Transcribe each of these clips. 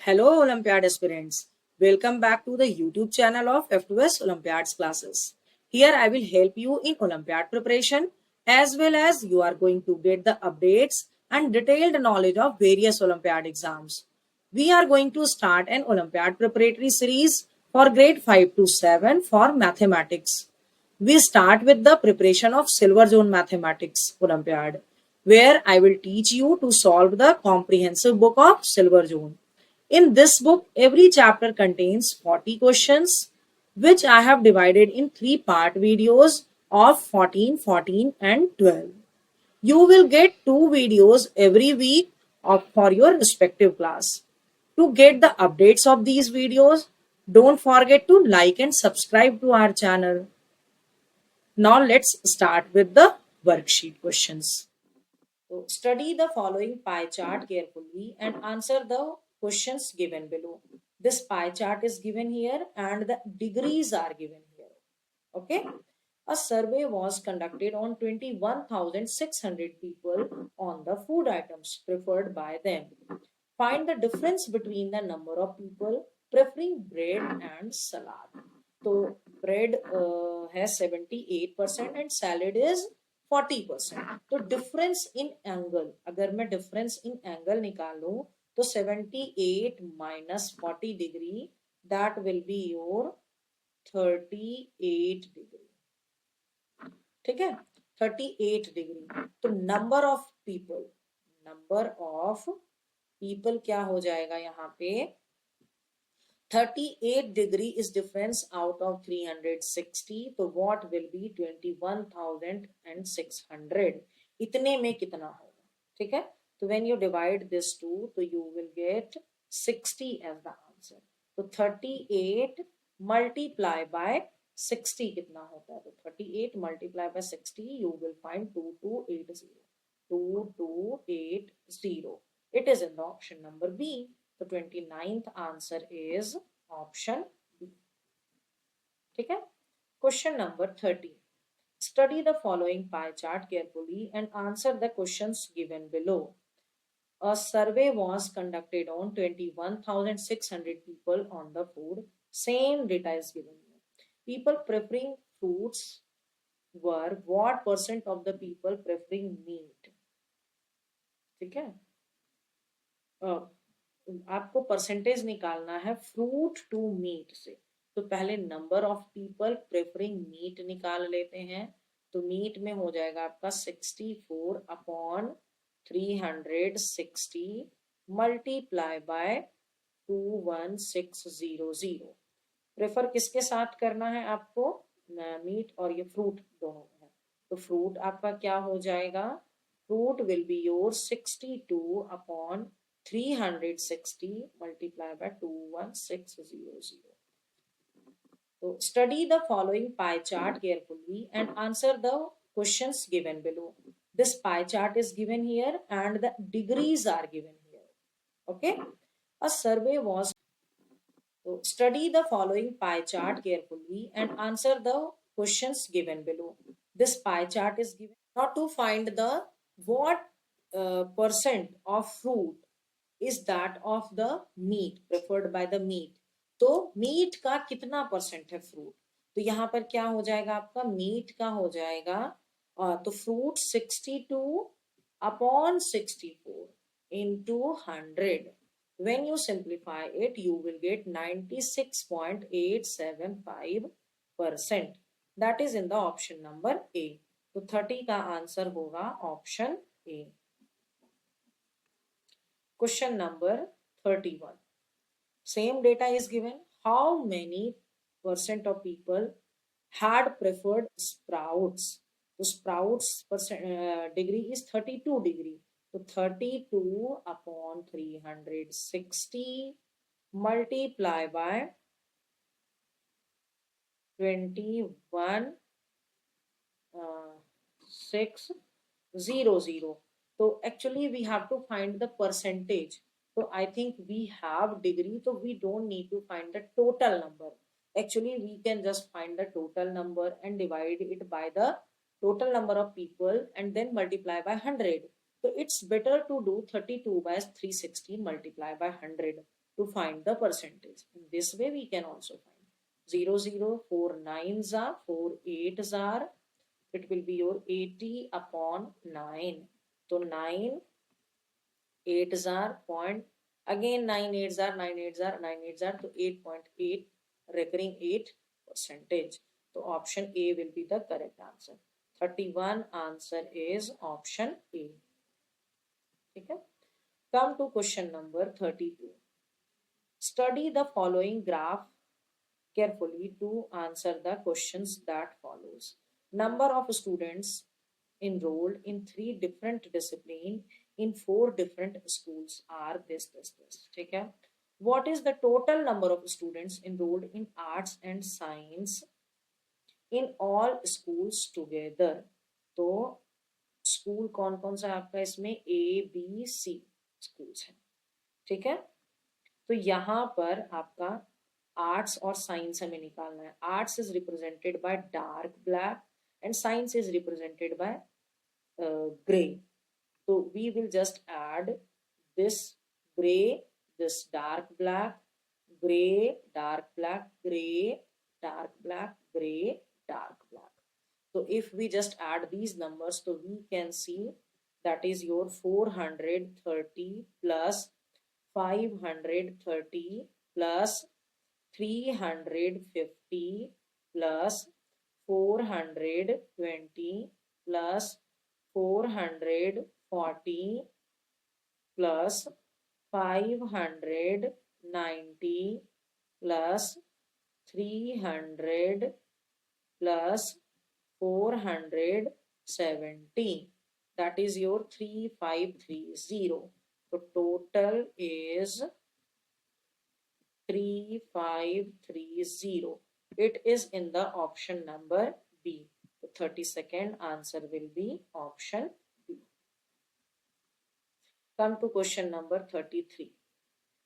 Hello Olympiad aspirants. Welcome back to the YouTube channel of F2S Olympiads classes. Here I will help you in Olympiad preparation as well as you are going to get the updates and detailed knowledge of various Olympiad exams. We are going to start an Olympiad preparatory series for grade 5 to 7 for mathematics. We start with the preparation of Silver Zone Mathematics Olympiad, where I will teach you to solve the comprehensive book of Silver Zone. In this book, every chapter contains 40 questions, which I have divided in three-part videos of 14, 14 and 12. You will get two videos every week for your respective class. To get the updates of these videos, don't forget to like and subscribe to our channel. Now let's start with the worksheet questions. So study the following pie chart carefully and answer the questions given below. This pie chart is given here and the degrees are given here. Okay. A survey was conducted on 21,600 people on the food items preferred by them. Find the difference between the number of people preferring bread and salad. So bread has 78% and salad is 40%. तो difference in angle, अगर मैं difference in angle निकालूं तो 78 minus 40 degree, that will be your 38 degree. ठीक है, 38 degree. तो number of people क्या हो जाएगा यहाँ पे? 38 degree is difference out of 360, तो what will be 21,600. इतने में कितना होगा? ठीक है, तो when you divide this two, तो you will get 60 as the answer. तो 38 multiply by 60 कितना होता है? तो 38 multiply by 60 you will find 2280. 2280. It is in the option number B. The 29th answer is option B. ठीक है. Question number 30. Study the following pie chart carefully and answer the questions given below. A survey was conducted on 21,600 people on the food. Same data is given here. People preferring fruits were what percent of the people preferring meat? ठीक है. आपको percentage निकालना है fruit to meet से. तो पहले number of people preferring meat निकाल लेते हैं. तो मीट में हो जाएगा आपका 64 अपॉन 360 मल्टीप्लाई बाय 21600. प्रेफर किसके साथ करना है आपको? मीट और ये फ्रूट दोनों है. तो फ्रूट आपका क्या हो जाएगा? Fruit will be your 62 upon 360 multiplied by 21600. So study the following pie chart carefully and answer the questions given below. This pie chart is given here and the degrees are given here. Okay. A survey was. So study the following pie chart carefully and answer the questions given below. This pie chart is given. Now to find the what percent of fruit is that of the meat preferred by the meat. तो meet का कितना percent है fruit? तो यहाँ पर क्या हो जाएगा आपका? मीट का हो जाएगा तो fruit 62 upon 64 into 100. When you simplify it, you will get 96.875%. That is in the option number A. तो 30 का आंसर होगा option A. Question number 31. Same data is given. How many percent of people had preferred sprouts? So sprouts degree is 32 degree. So 32 upon 360 multiply by 21,600. So actually we have to find the percentage. So I think we have degree, so we don't need to find the total number. Actually we can just find the total number and divide it by the total number of people and then multiply by 100. So it's better to do 32 by 360 multiply by 100. to find the percentage. In this way we can also find 0 0 4 9s are 4 8s are, it will be your 80 upon 9. So 9 8s are point, again 9 8s are 9 8s are 9 8s are, so 8.8 recurring 8 percentage. So option A will be the correct answer. 31 answer is option A. Okay. Come to question number 32. Study the following graph carefully to answer the questions that follows. Number of students enrolled in 3 different disciplines in 4 different schools are this. ठीक है? What is the total number of students enrolled in arts and science in all schools together? तो school कौन कौन सा आपका इसमें ABC schools है, ठीक है। तो यहाँ पर आपका आर्ट्स और साइंस हमें निकालना है। Arts is represented by dark black and science is represented by grey. तो we will just add this grey, this dark black, grey dark black, grey dark black, grey dark black. So if we just add these numbers, so we can see that is your 430 plus 530 plus 350 plus 420 plus 440 plus 590 plus 300 plus 470. That is your 3530. So total is 3530. It is in the option number B. The 32nd answer will be option B. Come to question number 33.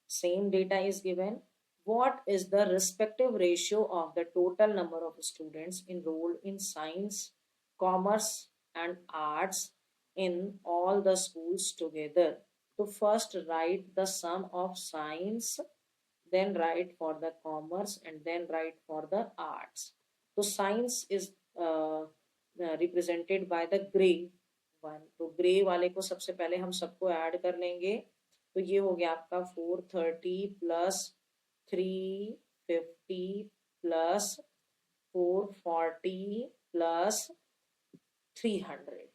Same data is given. What is the respective ratio of the total number of students enrolled in science, commerce and arts in all the schools together? So first write the sum of science, then write for the commerce and then write for the arts. So science is represented by the gray one. तो grey वाले को सबसे पहले हम सबको add कर लेंगे। तो ये हो गया आपका 430 प्लस 350 प्लस 440 प्लस 300,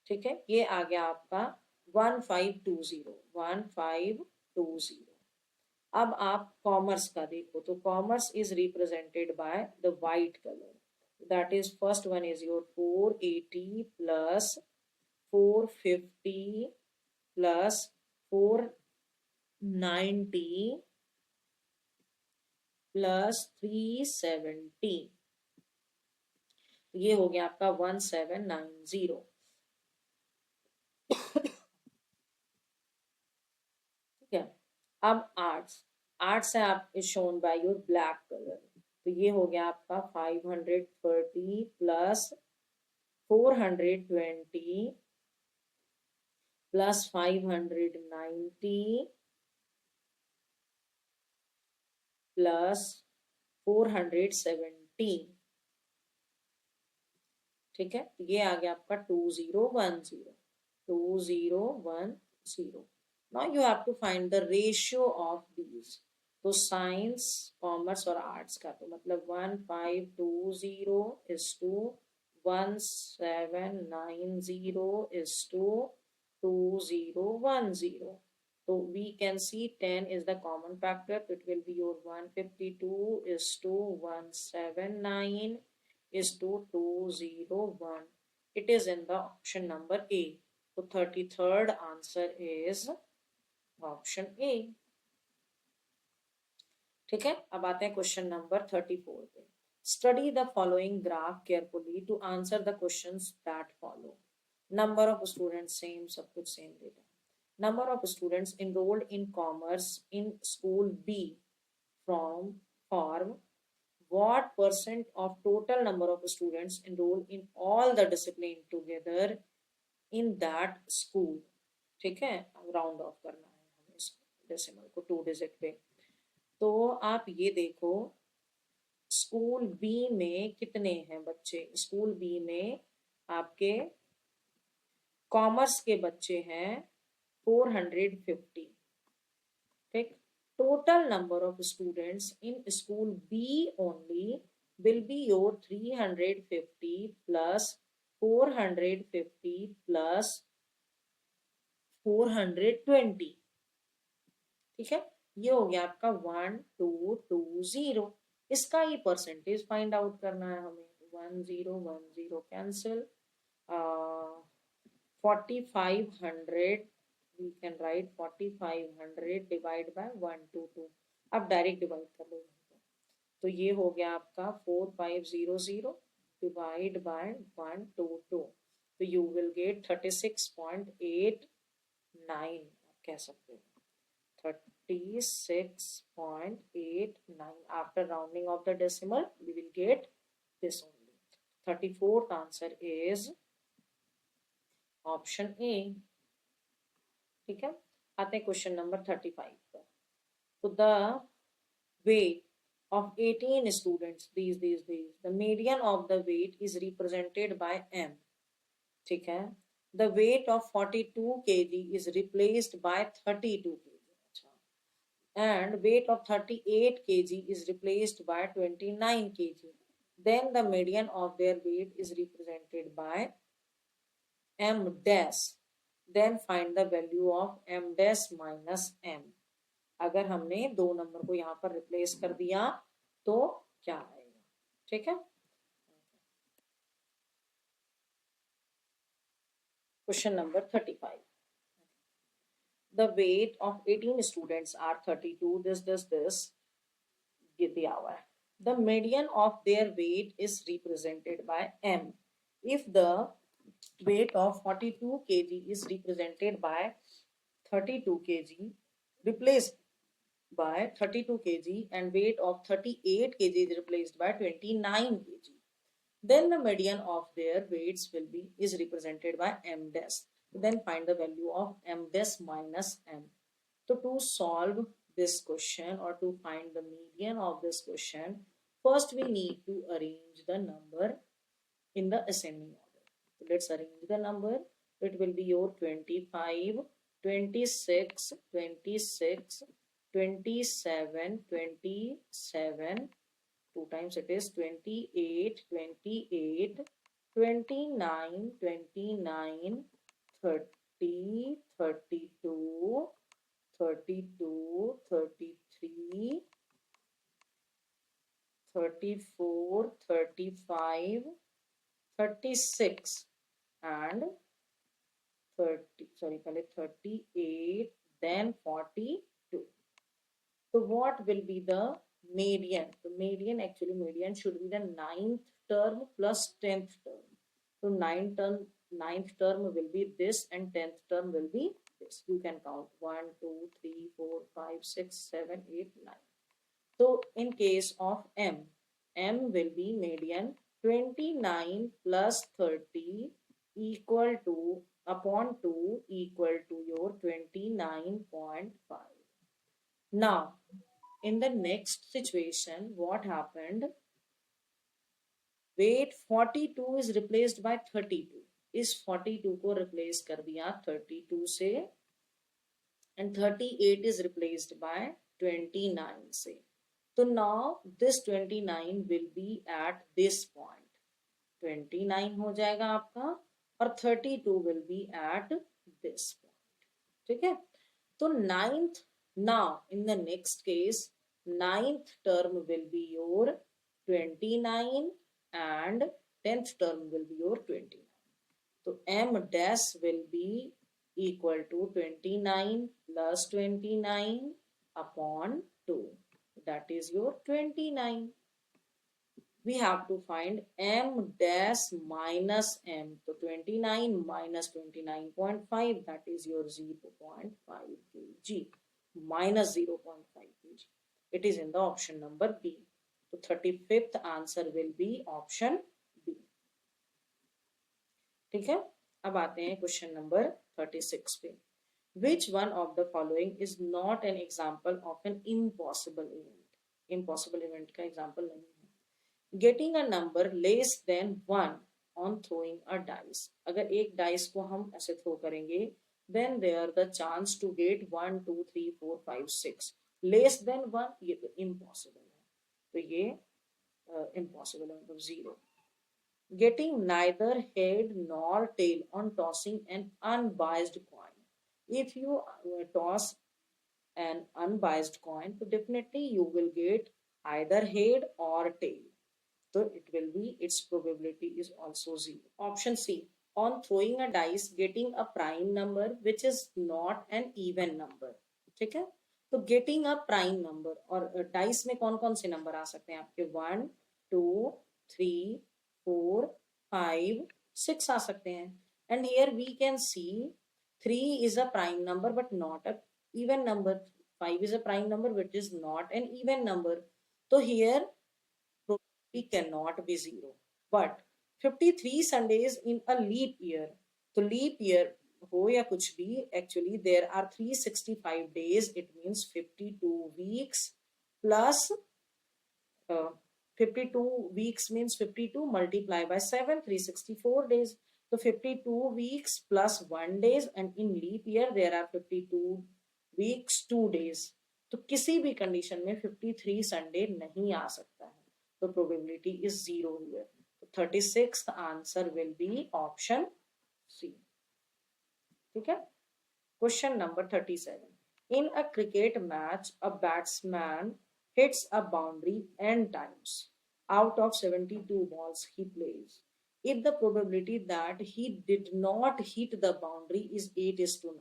ठीक है। ये आ गया आपका 1520। अब आप कॉमर्स का देखो, तो commerce is represented by the white colour, that is first one is your 480 plus 450 plus 490 plus 370, ये हो गया आपका 1790। ठीक है। अब आर्ट्स है आप is shown by your black colour, तो ये हो गया आपका 530 प्लस 420 प्लस 590 प्लस 470, ठीक है। ये आ गया आपका 2010। Now you have to find the ratio of these. तो साइंस, कॉमर्स और आर्ट्स का तो मतलब 1520 is to 1790 is to 2010. So we can see 10 is the common factor. It will be your 152 is to 179 is to 201. It is in the option number A. So 33rd answer is option A. ठीक है। अब आते हैं question number 34 पे। Study the following graph carefully to answer the questions that follow. Number of students same, सब कुछ same देता है। Number of students enrolled in commerce in school B from form what percent of total number of students enrolled in all the discipline together in that school। ठीक है, round of करना है हमें इसको। डेसिमल को 2 digit पे। तो आप ये देखो स्कूल बी में कितने हैं बच्चे, स्कूल बी में आपके कॉमर्स के बच्चे हैं 450, ठीक। Total number of students in school be only will be your 350 plus 450 plus 420, ठीक है। ये हो गया आपका 1220। इसका ही परसेंटेज फाइंड आउट करना है हमें। 1010 cancel, 4500 we can write 4500 divide by 122। अब डायरेक्ट डिवाइड कर लो। तो ये हो गया आपका 4500 डिवाइड बाय 122, तो यू विल गेट 36.89, आप कह सकते हो 36.89। After rounding off the decimal we will get this only. 34th answer is option A, ठीक है। आते हैं क्वेश्चन नंबर 35 पर। तो the weight of 18 students, these, the median of the weight is represented by m, ठीक है। The weight of 42 kg is replaced by 32 kg, अच्छा, and weight of 38 kg is replaced by 29 kg. Then the median of their weight is represented by m dash. Then find the value of m dash minus m. अगर हमने दो number को यहाँ पर replace कर दिया तो क्या आएगा, ठीक है। Question number 35। The weight of 18 students are 32, this ये दिया हुआ है। The median of their weight is represented by m। If the weight of 42 kg is represented by 32 kg replaced by 32 kg and weight of 38 kg is replaced by 29 kg, then the median of their weights will be is represented by m dash. Then find the value of m dash minus m. So to solve this question or to find the median of this question, first we need to arrange the number in the ascending order. So let's arrange the number. It will be your 25, 26, 26, 27, 27, 2 times it is 28, 28, 29, 29, 30, 32, 32, 33, 34, 35, 36 and 30, sorry, 38, then 42. So what will be the median? The median, actually median should be the 9th term plus 10th term. So 9th term will be this and 10th term will be this. You can count 1, 2, 3, 4, 5, 6, 7, 8, 9. So in case of m will be median 29 plus 30 equal to upon 2 equal to your 29.5. Now, in the next situation, what happened? Weight 42 is replaced by 32. इस 42 को replace कर दिया 32 से and 38 is replaced by 29 से. So now this 29 will be at this point. 29 हो जाएगा आपका और 32 will be at this point. ठीक है? तो 9th, now in the next case 9th term will be your 29 and 10th term will be your 29. So m dash will be equal to 29 plus 29 upon 2. That is your 29. We have to find m dash minus m. So 29 minus 29.5, that is your 0.5 kg. Minus 0.5 kg. It is in the option number B. So 35th answer will be option B. ठीक है। अब आते हैं question number 36 पे। Which one of the following is not an example of an impossible event? Impossible event का example नहीं है. Getting a number less than 1 on throwing a dice. अगर एक dice को हम ऐसे throw करेंगे, then there the chance to get 1 2 3 4 5 6 less than 1, ये तो impossible है. तो ये impossible है, मतलब 0. Getting neither head nor tail on tossing an unbiased coin. If you toss an unbiased coin, so definitely you will get either head or tail. So it will be, its probability is also 0. Option C. On throwing a dice, getting a prime number which is not an even number. ठीक है. तो getting a prime number, और dice में कौन कौन से number आ सकते हैं आपके? 1 2 3 4 5 6 आ सकते हैं. And here we can see 3 is a prime number but not a even number. 5 is a prime number which is not an even number. So here probability cannot be 0. But 53 Sundays in a leap year. तो leap year हो या कुछ भी, actually there are 365 days. It means 52 weeks plus 52 weeks means 52 multiplied by 7, 364 days. So 52 weeks plus 1 days, and in leap year there are 52 weeks 2 days. तो किसी भी condition में 53 Sunday नहीं आ सकता है. तो प्रोबेबिलिटी इज 0 हियर. तो 36th answer will be option C. ठीक है. Question number 37. In a cricket match, a batsman hits a boundary n times out of 72 balls he plays. If the probability that he did not hit the boundary is 8:9,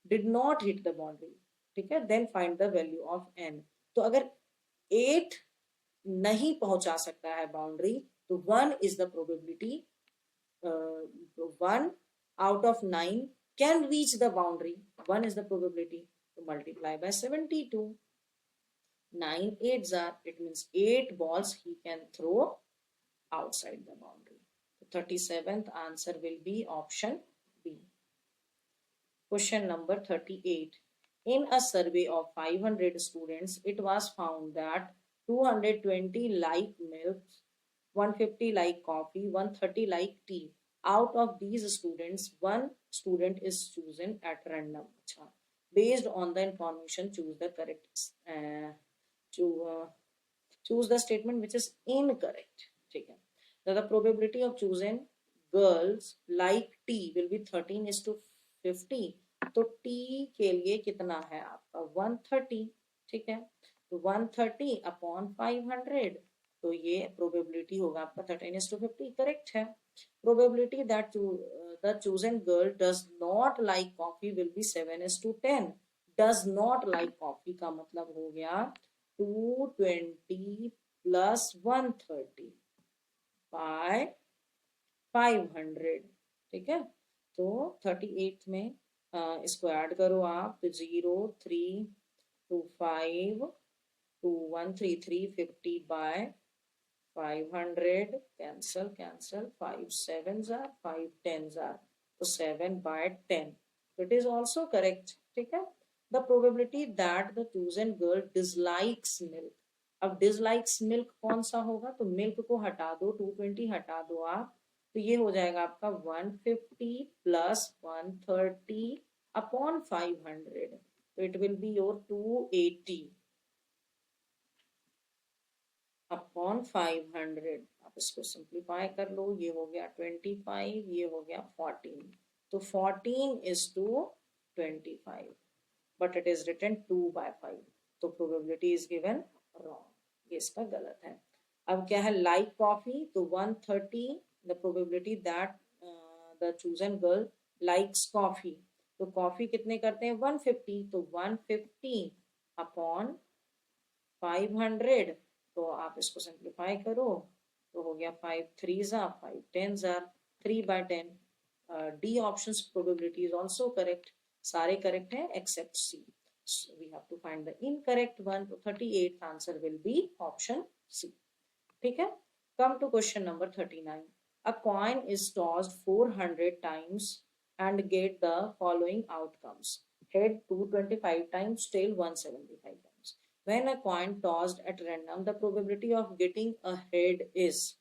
did not hit the boundary, ठीक है, then find the value of n. तो अगर 8 नहीं पहुंचा सकता है boundary, तो 1 is the probability. 1 out of 9 can reach the boundary. 1 is the probability. To multiply by 72. 9 8s are, it means 8 balls he can throw outside the boundary. The 37th answer will be option B. Question number 38. In a survey of 500 students, it was found that 220 like milk, 150 like coffee, 130 like tea. Out of these students, one student is chosen at random. Based on the information, choose the correct choose the statement which is incorrect. ठीक है. So the probability of choosing girls like tea will be 13:50. तो T के लिए कितना है आपका? 130. ठीक है. तो 130 अपॉन 500, तो ये प्रोबेबिलिटी होगा आपका 13:50. करेक्ट है. Probability that the chosen girl does not like coffee will be 7:10. Does not like coffee का मतलब हो गया 220 plus 130 by 500. ठीक है. तो 38 में इसको ऐड करो आप, तो 0 3 2 5 2 1 3 350 by 500. cancel 5 7s are 5 10s are, so 7 by 10. So it is also correct. ठीक है. The probability that the chosen girl dislikes milk. अब dislikes milk कौन सा होगा? तो milk को हटा दो, 220 हटा दो आप, तो ये हो जाएगा आपका 150 plus 130 upon 500. तो it will be your 280 upon 500. आप इसको सिंप्लीफाई कर लो. ये हो गया 25, ये हो गया 14. तो 14:25, बट इट इज रिटन 2/5. तो प्रोबेबिलिटी इज गिवन रॉन्ग. ये इसका गलत है. अब क्या है? लाइक कॉफी, तो 130. The probability that the chosen girl likes coffee, तो कॉफी कितने करते हैं? 150. तो 150 अपॉन 500. तो आप इसको सिंप्लीफाई करो, तो हो गया 5 3s are 5 10s are 3/10. D option probability is also correct. सारे करेक्ट हैं except C. We have to find the incorrect one. तो 38th answer will be option C. ठीक है. Come to question number 39. A coin is tossed 400 times and get the following outcomes. head 225 times, tail 175 times. When a coin tossed at random, the probability of getting a head is,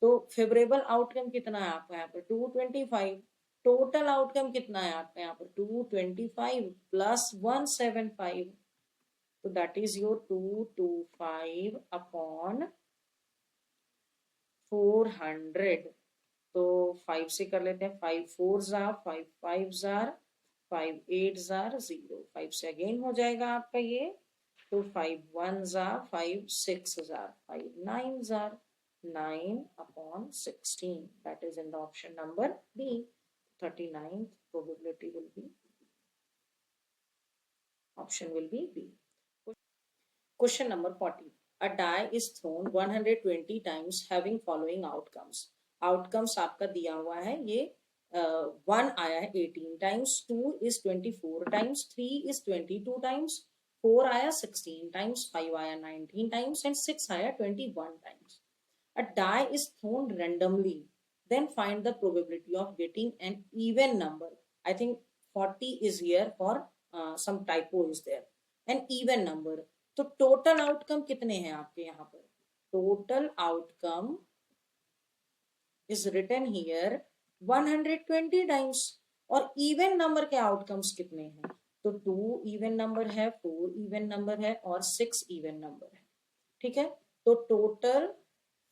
तो favourable outcome कितना है आपका यहाँ पर 225, total outcome कितना है आपका यहाँ पर 225 प्लस 175, तो दैट इज योर 225 अपॉन 400। तो 5 से कर लेते हैं, 5 4 जार, 5 5 जार, 5 8 जार 0, 5 से अगेन हो जाएगा आपका ये, तो 5 1 jar, 5 6 jar, 5 9 jar, 9 upon 16, that is in the option number B. 39th probability will be, option will be B. Question number 40. A die is thrown 120 times having following outcomes. Outcomes आपका दिया हुआ है ये, 1 आया है 18 times, 2 is 24 times, 3 is 22 times, 4 आया 16 times, 5 आया 19 times and 6 आया 21 times. A die is thrown randomly, then find the probability of getting an even number. I think 40 is here for some typo is there. An even number. तो total outcome कितने हैं आपके यहाँ पर? Total outcome is written here 120 times. और even number के outcomes कितने हैं? तो 2 even number है, 4 even number है और 6 even number है. ठीक है, तो total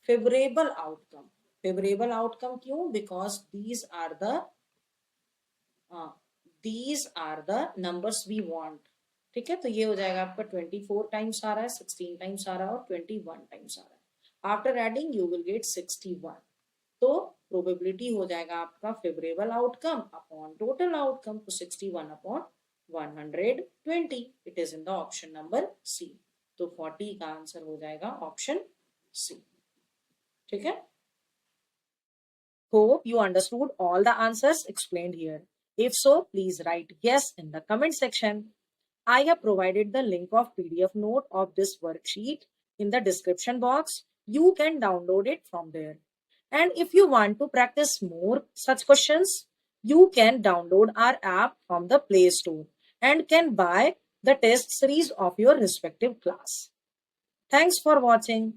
favorable outcome. Favorable outcome क्यों? Because these are the numbers we want. ठीक है, तो ये हो जाएगा आपका 24 टाइम्स आ रहा है, 16 टाइम्स आ रहा है और 21 टाइम्स आ रहा है. After adding you will get 61. तो प्रोबेबिलिटी हो जाएगा आपका favourable outcome upon total outcome, तो 61 upon 120. It is in the option number C. तो 40 का आंसर हो जाएगा ऑप्शन सी. ठीक है. Hope you understood all the answers explained here. If so, please write yes in the comment section. I have provided the link of PDF note of this worksheet in the description box. You can download it from there. And if you want to practice more such questions, you can download our app from the Play Store and can buy the test series of your respective class. Thanks for watching.